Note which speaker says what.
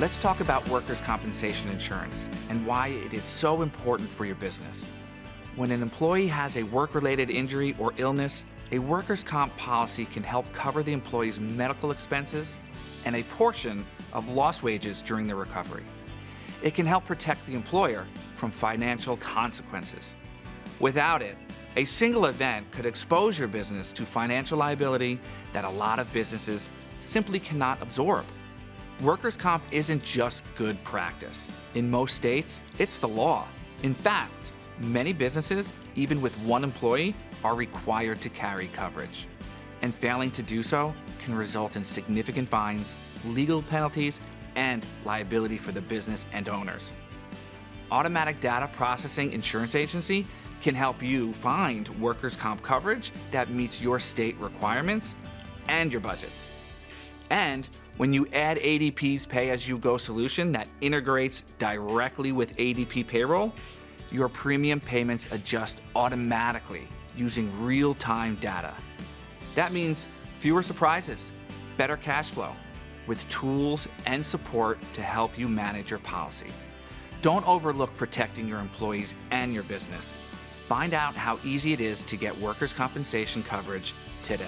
Speaker 1: Let's talk about workers' compensation insurance and why it is so important for your business. When an employee has a work-related injury or illness, a workers' comp policy can help cover the employee's medical expenses and a portion of lost wages during their recovery. It can help protect the employer from financial consequences. Without it, a single event could expose your business to financial liability that a lot of businesses simply cannot absorb. Workers' comp isn't just good practice. In most states, it's the law. In fact, many businesses, even with one employee, are required to carry coverage. And failing to do so can result in significant fines, legal penalties, and liability for the business and owners. Automatic Data Processing Insurance Agency can help you find workers' comp coverage that meets your state requirements and your budgets. And when you add ADP's pay-as-you-go solution that integrates directly with ADP payroll, your premium payments adjust automatically using real-time data. That means fewer surprises, better cash flow, with tools and support to help you manage your policy. Don't overlook protecting your employees and your business. Find out how easy it is to get workers' compensation coverage today.